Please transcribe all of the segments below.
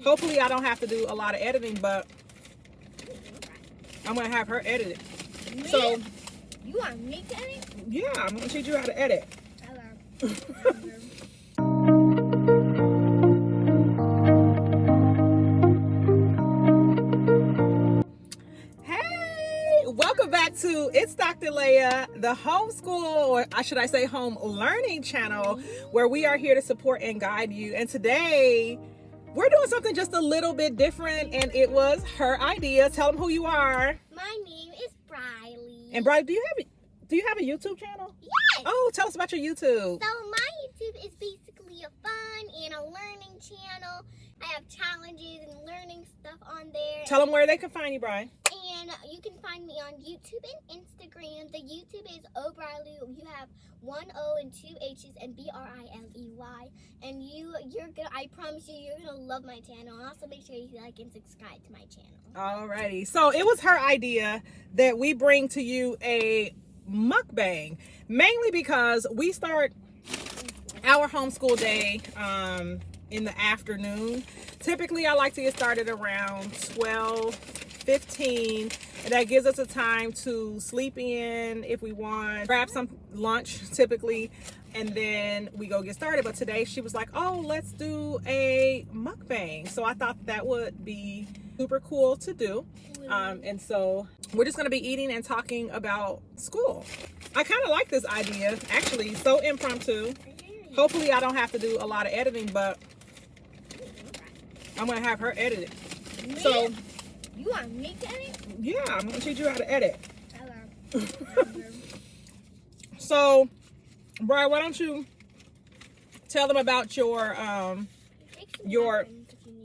Hopefully I don't have to do a lot of editing, but I'm going to have her edit it. Me? So, you want me to edit? Yeah, I'm going to teach you how to edit. Hey, welcome back to It's Dr. Leia, the homeschool, or should I say home learning channel, where we are here to support and guide you. And today, we're doing something just a little bit different, and it was her idea. Tell them who you are. My name is Briley. And Briley, do you have a YouTube channel? Yes. Oh, tell us about your YouTube. So my YouTube is basically a fun and a learning channel. I have challenges and learning stuff on there. Tell them where they can find you, Bri. And you can find me on YouTube and Instagram. The YouTube is O'Briley. You have 1 O and 2 H's and BRILEY. And you're gonna, I promise you're gonna love my channel. And also make sure you like and subscribe to my channel. Alrighty. So it was her idea that we bring to you a mukbang, mainly because we start our homeschool day in the afternoon. Typically I like to get started around 12:15, and that gives us a time to sleep in if we want, grab some lunch typically, and then we go get started. But today she was like, oh, let's do a mukbang. So I thought that would be super cool to do. And so we're just going to be eating and talking about school. I kind of like this idea, actually, so impromptu. Hopefully I don't have to do a lot of editing, but I'm going to have her edit it. Me? So, you want me to edit? yeah, I'm going to teach you how to edit. Hello. So, Brian, why don't you tell them about your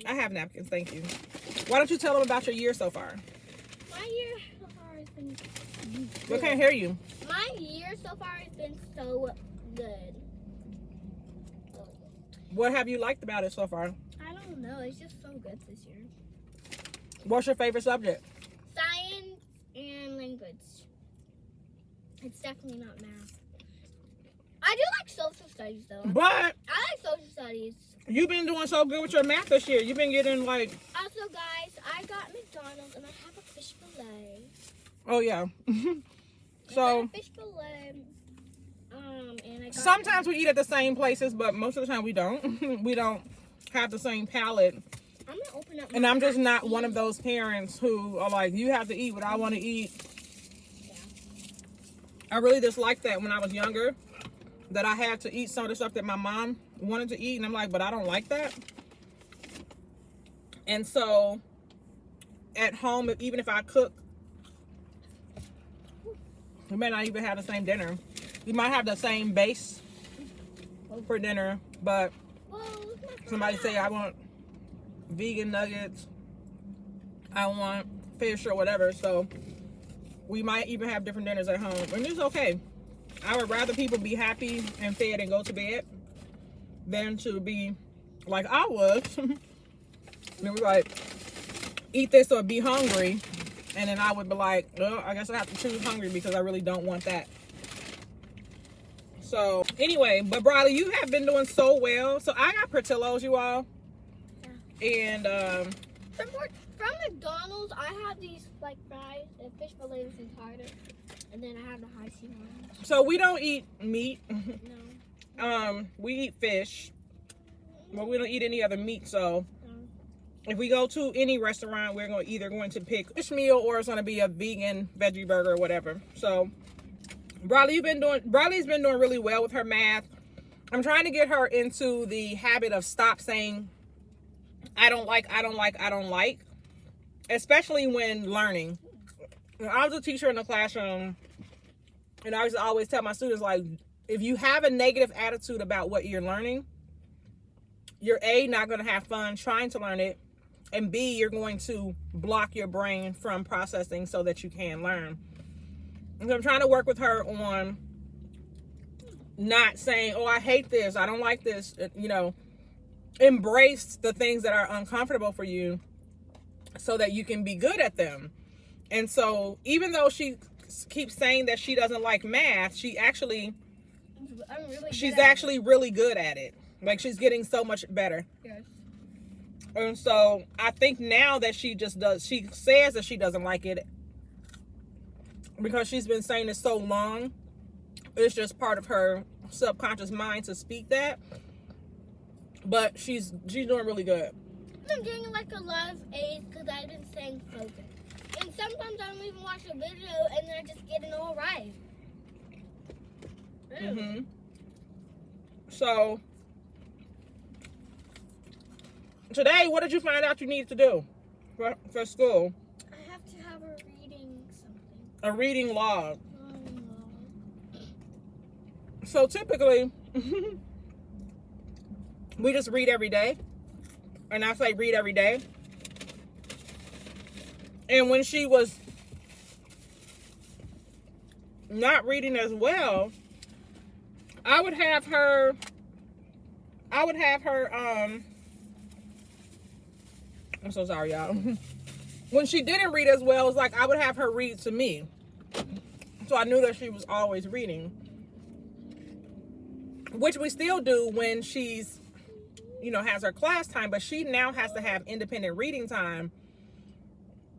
I have napkins, thank you. Why don't you tell them about your year so far? My year so far has been good. We can't hear you. My year so far has been so good. What have you liked about it so far? I don't know. It's just so good this year. What's your favorite subject? Science and language. It's definitely not math. I do like social studies though. But I like social studies. you've been doing so good with your math this year. You've been getting like... Also, guys, I got McDonald's and I have a fish fillet. Oh, yeah. So, I got a fish fillet. And I got sometimes we eat at the same places, but most of the time we don't. We don't have the same palate. I'm gonna open up. And I'm just not one of those parents who are like, you have to eat what I want to eat. Yeah. I really disliked that when I was younger, that I had to eat some of the stuff that my mom wanted to eat, and I'm like, but I don't like that. And so at home, even if I cook, we may not even have the same dinner. We might have the same base for dinner, but somebody say I want vegan nuggets, I want fish or whatever, so we might even have different dinners at home, and it's okay. I would rather people be happy and fed and go to bed than to be like I was. And it was like, eat this or be hungry. And then I would be like, well, I guess I have to choose hungry because I really don't want that. So anyway, but Briley, you have been doing so well. So I got Portillo's, you all. Yeah. And from McDonald's, I have these like fries and fish fillets and tartar. And then I have the high C ones. So we don't eat meat. No. We eat fish. Well, we don't eat any other meat, so if we go to any restaurant, we're either going to pick fish meal or it's going to be a vegan veggie burger or whatever. So Briley's been doing really well with her math. I'm trying to get her into the habit of stop saying I don't like, especially when learning. I was a teacher in the classroom, and I used to always tell my students, like, if you have a negative attitude about what you're learning, you're A, not going to have fun trying to learn it, and B, you're going to block your brain from processing so that you can learn. And so I'm trying to work with her on not saying, oh, I hate this, I don't like this, you know, embrace the things that are uncomfortable for you so that you can be good at them. And so even though she keeps saying that she doesn't like math, she's actually really good at it. Like, she's getting so much better. Yes. And so I think now that she says that she doesn't like it because she's been saying it so long. It's just part of her subconscious mind to speak that. But she's doing really good. I'm getting like a lot of A's because I've been saying focus. And sometimes I don't even watch a video and then I just get it all right. Mm-hmm. So, today, what did you find out you needed to do for school? I have to have a reading something. A reading log. Oh, no. So, typically, we just read every day. And I say read every day. And when she was not reading as well, I would have her, I'm so sorry, y'all. When she didn't read as well, it was like I would have her read to me. So I knew that she was always reading. Which we still do when she's, has her class time, but she now has to have independent reading time.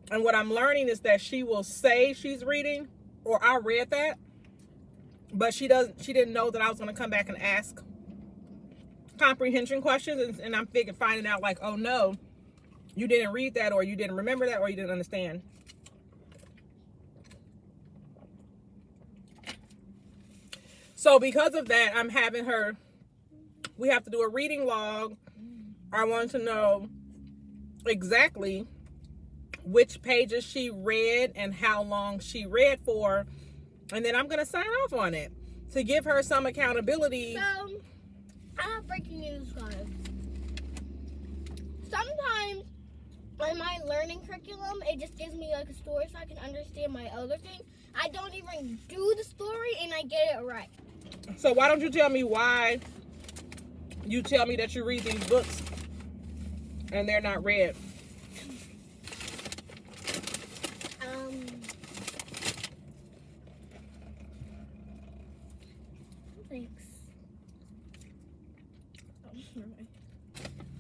And what I'm learning is that she will say she's reading, or I read that, but she didn't know that I was going to come back and ask comprehension questions, and I'm finding out like, oh no, you didn't read that, or you didn't remember that, or you didn't understand. So because of that, I'm having her, we have to do a reading log. I want to know exactly which pages she read and how long she read for. And then I'm going to sign off on it to give her some accountability. So, I have breaking news, guys. Sometimes in my learning curriculum, it just gives me like a story so I can understand my other thing. I don't even do the story and I get it right. So why don't you tell me why you tell me that you read these books and they're not read? Thanks.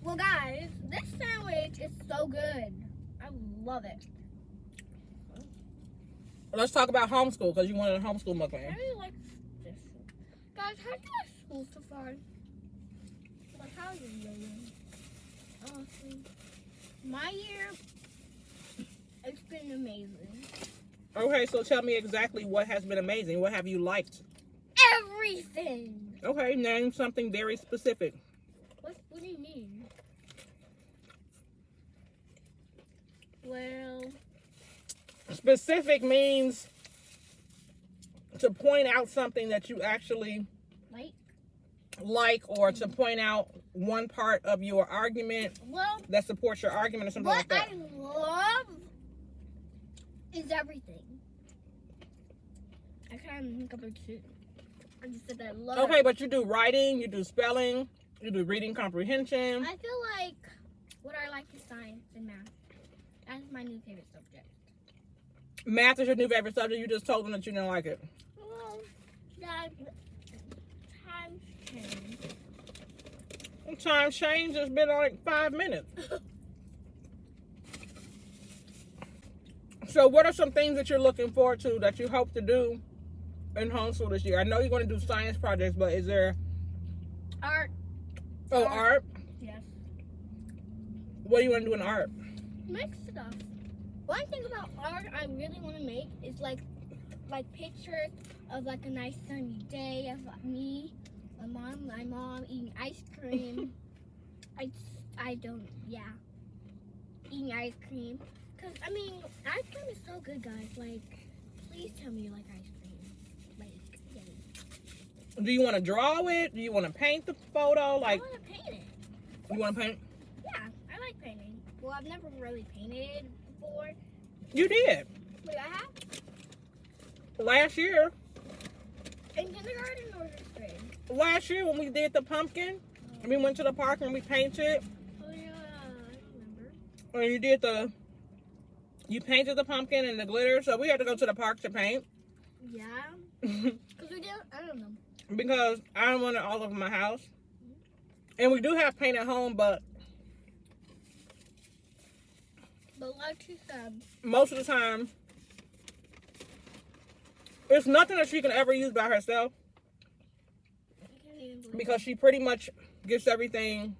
Well, guys, this sandwich is so good. I love it. Let's talk about homeschool, because you wanted a homeschool I mukbang. really like this. Guys, how do you like school so far? Like, how is it going? Honestly, my year, it's been amazing. Okay, so tell me exactly what has been amazing. What have you liked? Everything. Okay, name something very specific. What do you mean? Well, Specific means to point out something that you actually like, or to point out one part of your argument that supports your argument or something like that. What I love is everything. I can't think of it too. I just said that I love. Okay, but you do writing, you do spelling, you do reading comprehension. I feel like what I like is science and math. That's my new favorite subject. Math is your new favorite subject. You just told them that you didn't like it. Well, that times change. Time change has been like 5 minutes. So what are some things that you're looking forward to that you hope to do in homeschool this year? I know you're going to do science projects, but is there Art. Oh, art? Yes. What do you want to do in art? Make stuff. One thing about art I really want to make is like pictures of like a nice sunny day of my mom eating ice cream. Eating ice cream. Cause I mean, ice cream is so good, guys. Like, please tell me you like ice cream. Like, yay. Do you want to draw it? Do you want to paint the photo? Like, I want to paint it. you want to paint? Yeah, I like painting. Well, I've never really painted before. You did. Wait, I have? Last year. In kindergarten or first grade? Last year when we did the pumpkin, we went to the park and we painted. Oh yeah, I remember. And you painted the pumpkin and the glitter, so we had to go to the park to paint. Yeah. Because we didn't, I don't know. Because I don't want it all over my house. And we do have paint at home, but But like she said, most of the time, it's nothing that she can ever use by herself because she pretty much gets everything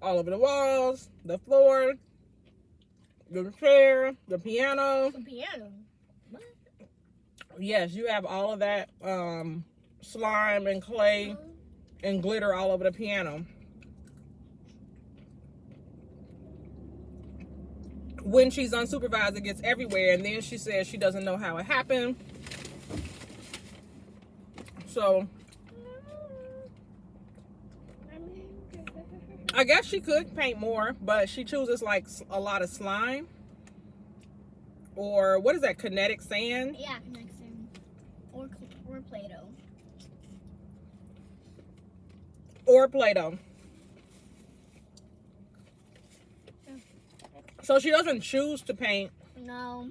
all over the walls, the floor, the chair, the piano. the piano. What? Yes, you have all of that slime and clay and glitter all over the piano. When she's unsupervised, it gets everywhere, and then she says she doesn't know how it happened. So I guess she could paint more, but she chooses like a lot of slime or what is that, kinetic sand? Yeah, next time. Or Play-Doh. Or Play-Doh. So she doesn't choose to paint. No.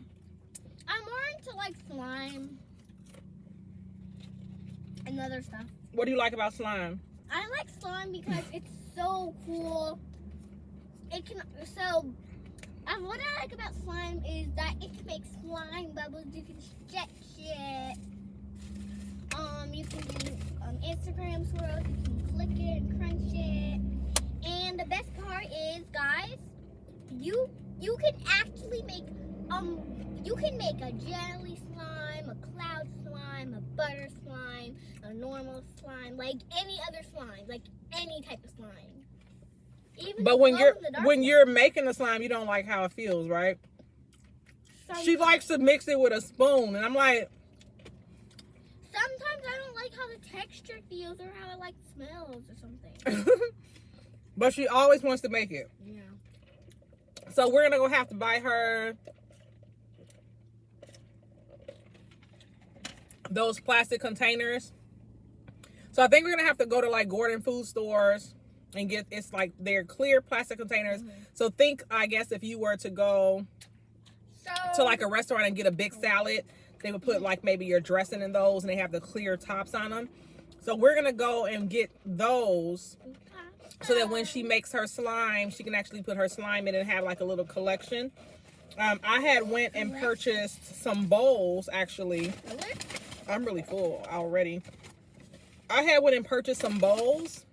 I'm more into like slime and other stuff. What do you like about slime? I like slime because it's so cool. It can what I like about slime is that it can make slime bubbles. You can stretch it. You can do Instagram swirls. You can click it and crunch it. And the best part is, guys, you can actually make you can make a jelly slime, a cloud slime, a butter slime, a normal slime, like any other slime, like any type of slime. Even but when you're making the slime, you don't like how it feels, right? Sometimes. She likes to mix it with a spoon, and I'm like, sometimes I don't like how the texture feels or how it like smells or something. but she always wants to make it. Yeah. So we're gonna go have to buy her those plastic containers. So I think we're gonna have to go to like Gordon food stores and get, it's like they're clear plastic containers. So think, I guess, if you were to go to like a restaurant and get a big salad, they would put like maybe your dressing in those, and they have the clear tops on them. So we're gonna go and get those so that when she makes her slime, she can actually put her slime in and have like a little collection. I had went and purchased some bowls, actually. I'm really full already. I had went and purchased some bowls,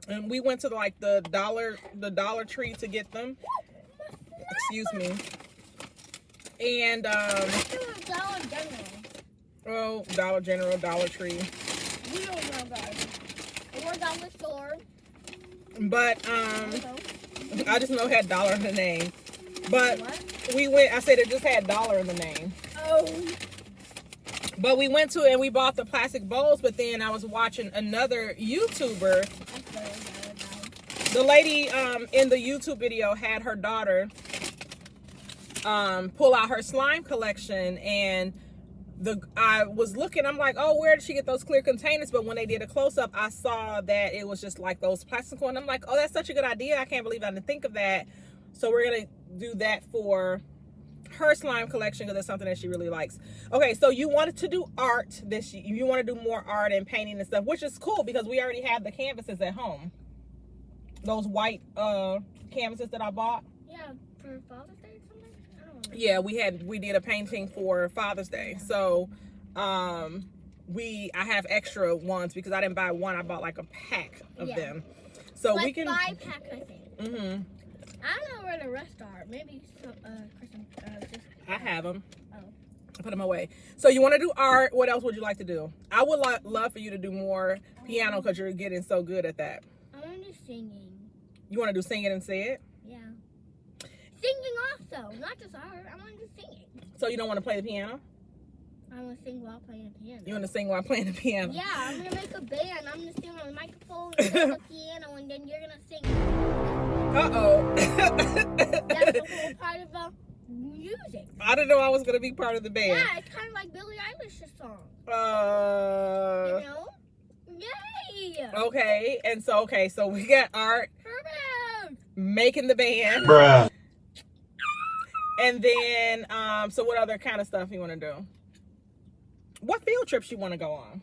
and we went to like the Dollar Tree to get them. Excuse me. And Dollar General. oh, Dollar General, Dollar Tree. We don't know, guys. Or Dollar Store. But I just know it had dollar in the name. But What? we went, I said it just had dollar in the name. Oh. But we went to it and we bought the plastic bowls, but then I was watching another YouTuber. The lady in the YouTube video had her daughter pull out her slime collection, and I was looking, I'm like, oh, where did she get those clear containers? But when they did a close-up, I saw that it was just like those plastic ones. I'm like, oh, that's such a good idea. I can't believe I didn't think of that. So we're going to do that for her slime collection because it's something that she really likes. Okay, so you wanted to do art this year. You want to do more art and painting and stuff, which is cool because we already have the canvases at home. Those white canvases that I bought. Yeah, for Father's Day or something? I don't know. Yeah, we did a painting for Father's Day. So I have extra ones because I didn't buy one. I bought like a pack of them. So like we can 5 packs, I think. Mm-hmm. I don't know where the rest are. Maybe some, I have them. Oh. I put them away. So you want to do art. What else would you like to do? I would love for you to do more piano because you're getting so good at that. I want to do singing. You want to do singing and say it? Yeah. Singing also, not just art. I want to do singing. So you don't want to play the piano? I want to sing while playing the piano. You want to sing while playing the piano? Yeah, I'm going to make a band. I'm going to sing on the microphone and play the piano, and then you're going to sing. Uh-oh. That's the whole part of the music. I didn't know I was going to be part of the band. Yeah, it's kind of like Billie Eilish's song. You know? Yay! Okay, and so we got art, Perfect! making the band. Bruh. And then, so what other kind of stuff you want to do? What field trips you want to go on?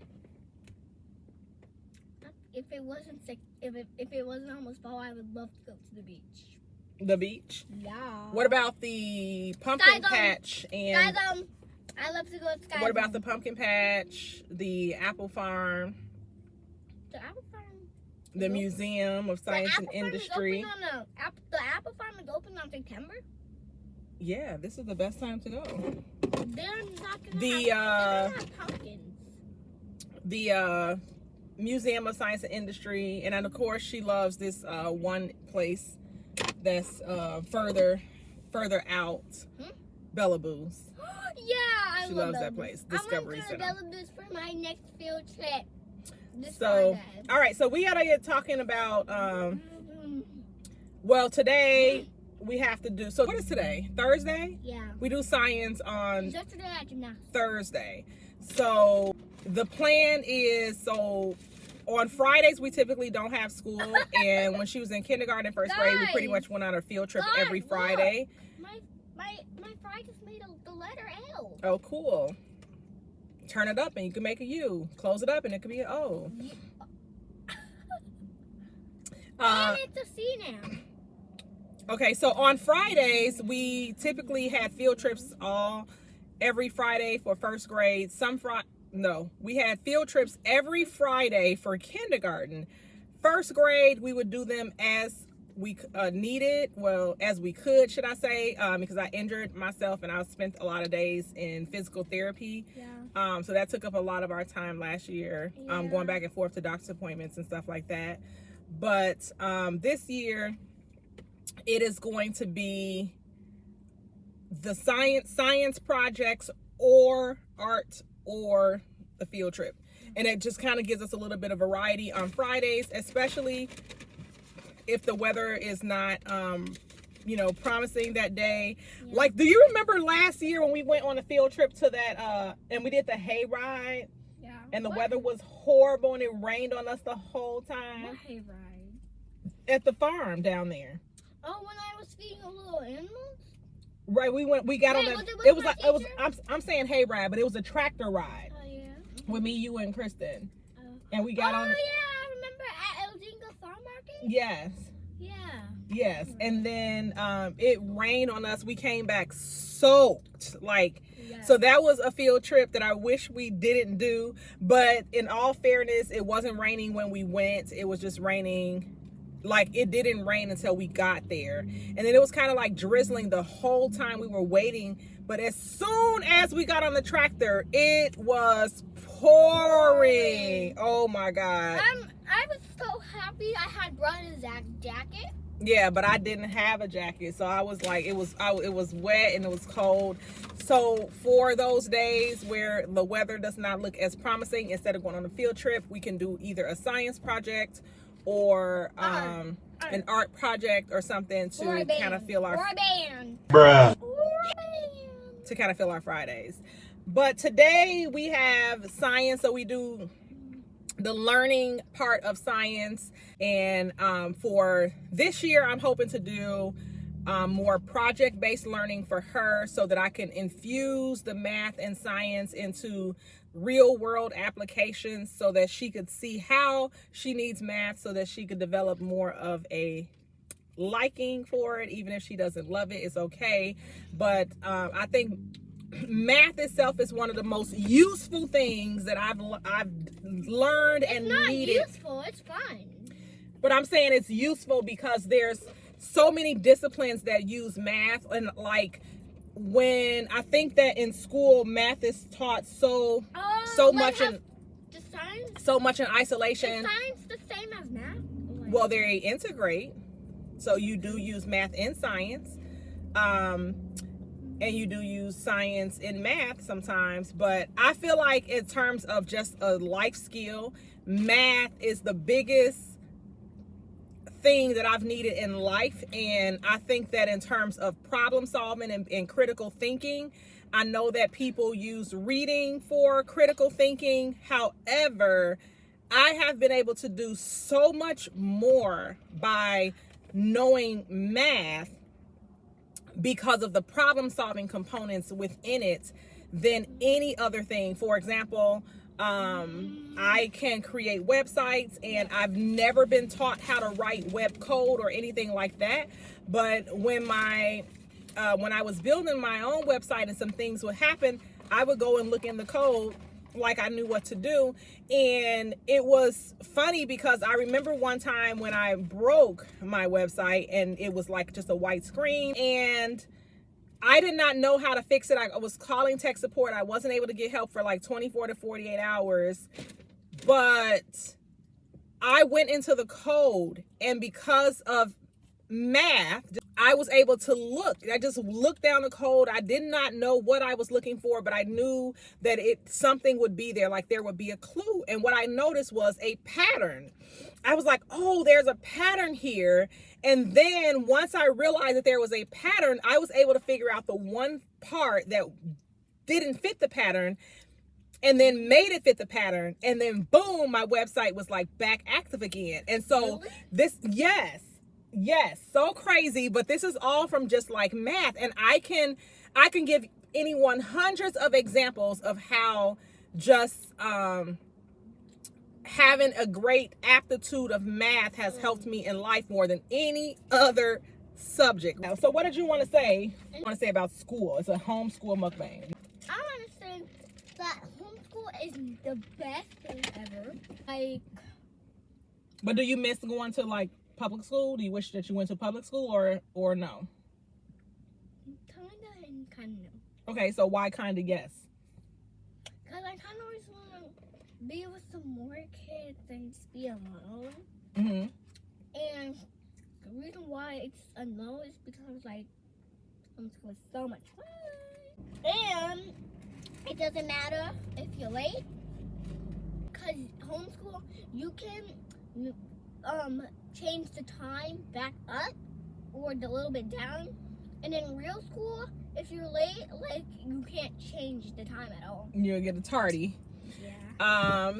If it wasn't sick, if it wasn't almost fall, I would love to go to the beach. The beach. Yeah. What about the pumpkin Sky Zone. patch Sky and Zone. I love to go to Sky what about Zone. the pumpkin patch, the apple farm, The apple farm? the Museum of Science and The apple Industry? farm is open on the apple farm is open on September? Yeah, this is the best time to go. They're not gonna have pumpkins. The Museum of Science and Industry, and then of course she loves this one place that's further out, Bella Boo's. Yeah, I She love loves that Bellaboo's. place, Discovery I'm going to Center. Bellaboo's for my next field trip. So, all right, so we gotta get talking about. Well, today we have to do. So what is today? Thursday. Yeah. We do science on Yesterday I did not. Thursday. So the plan is on Fridays we typically don't have school, and when she was in kindergarten and first grade, we pretty much went on a field trip every Friday. My fry just made the letter L. Oh, cool. Turn it up and you can make a U. Close it up and it could be an O. And it's a C now. Okay, so on Fridays, we typically had field trips every Friday for first grade. We had field trips every Friday for kindergarten. First grade, we would do them as we needed, as we could, should I say, because I injured myself and I spent a lot of days in physical therapy. Yeah. So that took up a lot of our time last year, going back and forth to doctor's appointments and stuff like that. But this year, it is going to be the science projects or art or the field trip. And it just kind of gives us a little bit of variety on Fridays, especially if the weather is not, promising that day. Yeah. Like, do you remember last year when we went on a field trip to that, and we did the hay ride? Yeah. And the weather was horrible and it rained on us the whole time. What hay ride? At the farm down there. Oh, when I was feeding the little animals? Right, we got on the, I'm saying hay ride, but it was a tractor ride. Oh, yeah. With me, you, and Kristen. And we got on. Oh, yeah, I remember at El Jingo Farm Market? Yes. Yeah. Yes, and then it rained on us. We came back soaked. So that was a field trip that I wish we didn't do. But in all fairness, it wasn't raining when we went. It was just raining. It didn't rain until we got there. And then it was kind of like drizzling the whole time we were waiting. But as soon as we got on the tractor, it was pouring. Oh my God. I was so happy I had brought a jacket. Yeah, but I didn't have a jacket. So I was like, it was wet and it was cold. So for those days where the weather does not look as promising, instead of going on a field trip, we can do either a science project or an art project or something to kind of fill our to kind of fill our Fridays. But today we have science, so we do the learning part of science, and for this year I'm hoping to do more project-based learning for her so that I can infuse the math and science into real-world applications so that she could see how she needs math so that she could develop more of a liking for it. Even if she doesn't love it, it's okay. But I think math itself is one of the most useful things that I've learned and needed. It's not useful, it's fun. But I'm saying it's useful because there's so many disciplines that use math, and when I think that in school math is taught so much in isolation. Is science the same as math? Well, they integrate. So you do use math in science. And you do use science in math sometimes. But I feel like in terms of just a life skill, math is the biggest thing that I've needed in life. And I think that in terms of problem solving and critical thinking, I know that people use reading for critical thinking. However, I have been able to do so much more by knowing math because of the problem solving components within it than any other thing. For example, I can create websites, and I've never been taught how to write web code or anything like that. But when I was building my own website and some things would happen, I would go and look in the code like I knew what to do. And it was funny because I remember one time when I broke my website and it was like just a white screen, and I did not know how to fix it. I was calling tech support. I wasn't able to get help for like 24 to 48 hours. But I went into the code, and because of math, I was able to look. I just looked down the code. I did not know what I was looking for, but I knew that something would be there, like there would be a clue. And what I noticed was a pattern. I was like, oh, there's a pattern here. And then once I realized that there was a pattern, I was able to figure out the one part that didn't fit the pattern, and then made it fit the pattern. And then boom, my website was like back active again. And so yes, so crazy, but this is all from just like math. And I can give anyone hundreds of examples of how just having a great aptitude of math has helped me in life more than any other subject. So what did you want to say? I want to say about school. It's a homeschool mukbang. I want to say that homeschool is the best thing ever. But do you miss going to like public school? Do you wish that you went to public school or no? Kinda and kinda no. Okay, so why kinda yes? Because I kinda always want to be with some more kids and just be alone. And the reason why it's a no is because like homeschool is so much fun. And it doesn't matter if you're late. Because homeschool, you can change the time back up or a little bit down. And in real school, if you're late, like you can't change the time at all. You'll get a tardy. Yeah.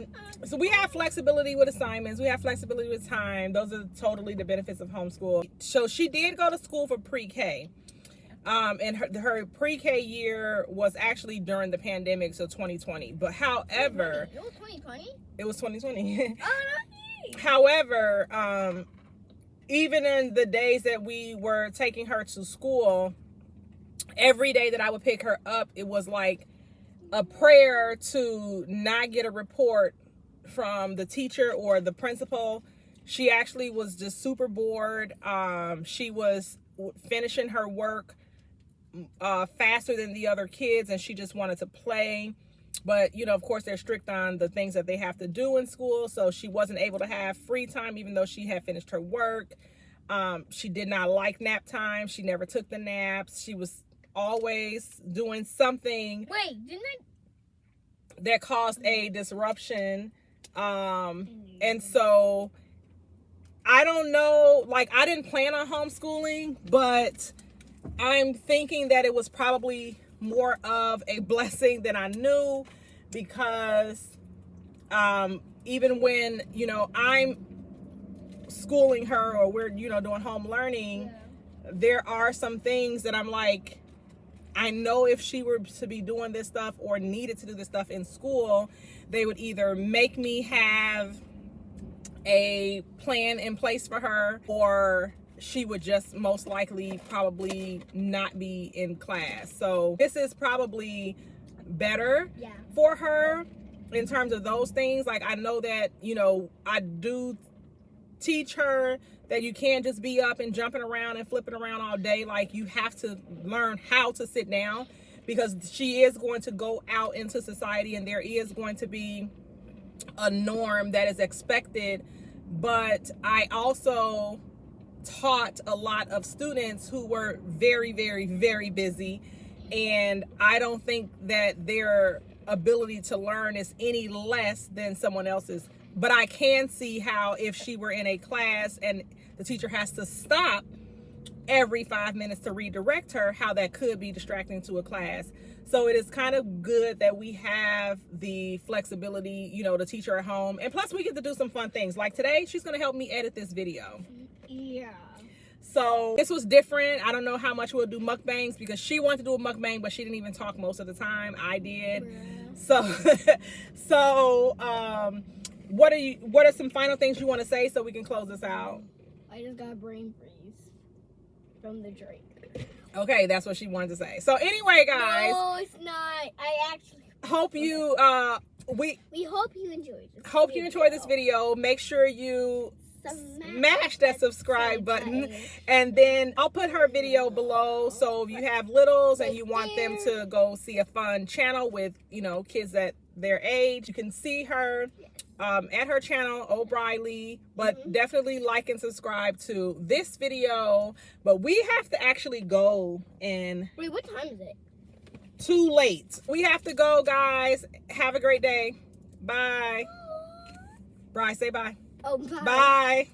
So we have flexibility with assignments. We have flexibility with time. Those are totally the benefits of homeschool. So she did go to school for pre-K. And her pre-K year was actually during the pandemic, so 2020. But however, it was 2020. It was 2020. Oh, no. However, even in the days that we were taking her to school, every day that I would pick her up, it was like a prayer to not get a report from the teacher or the principal. She actually was just super bored. She was finishing her work faster than the other kids, and she just wanted to play. But, you know, of course, they're strict on the things that they have to do in school. So she wasn't able to have free time, even though she had finished her work. She did not like nap time. She never took the naps. She was always doing something that caused a disruption. And so I don't know, like I didn't plan on homeschooling, but I'm thinking that it was probably more of a blessing than I knew, because even when, you know, I'm schooling her or we're, you know, doing home learning, there are some things that I'm like, I know if she were to be doing this stuff or needed to do this stuff in school, they would either make me have a plan in place for her, or she would just most likely probably not be in class. So this is probably better for her in terms of those things. Like I know that, you know, I do teach her that you can't just be up and jumping around and flipping around all day. Like you have to learn how to sit down, because she is going to go out into society and there is going to be a norm that is expected. But I also taught a lot of students who were very, very, very busy, and I don't think that their ability to learn is any less than someone else's. But I can see how if she were in a class and the teacher has to stop every 5 minutes to redirect her, how that could be distracting to a class. So it is kind of good that we have the flexibility, you know, to teach her at home. And plus we get to do some fun things. Like today, she's going to help me edit this video. Yeah. So this was different. I don't know how much we'll do mukbangs, because she wanted to do a mukbang, but she didn't even talk most of the time. I did. What are some final things you want to say so we can close this out? I just got a brain freeze from the drink. Okay, that's what she wanted to say. So anyway, guys. No, it's not. I actually hope you we hope you enjoyed this. Hope you enjoyed this video. Make sure you smash that subscribe button, and then I'll put her video below. So if you have littles and you want them to go see a fun channel with, you know, kids at their age, you can see her at her channel, O'Reilly. But definitely like and subscribe to this video. But we have to actually go and wait, what time is it? Too late. We have to go, guys. Have a great day. Bye. Bri, say bye. Oh, bye. Bye.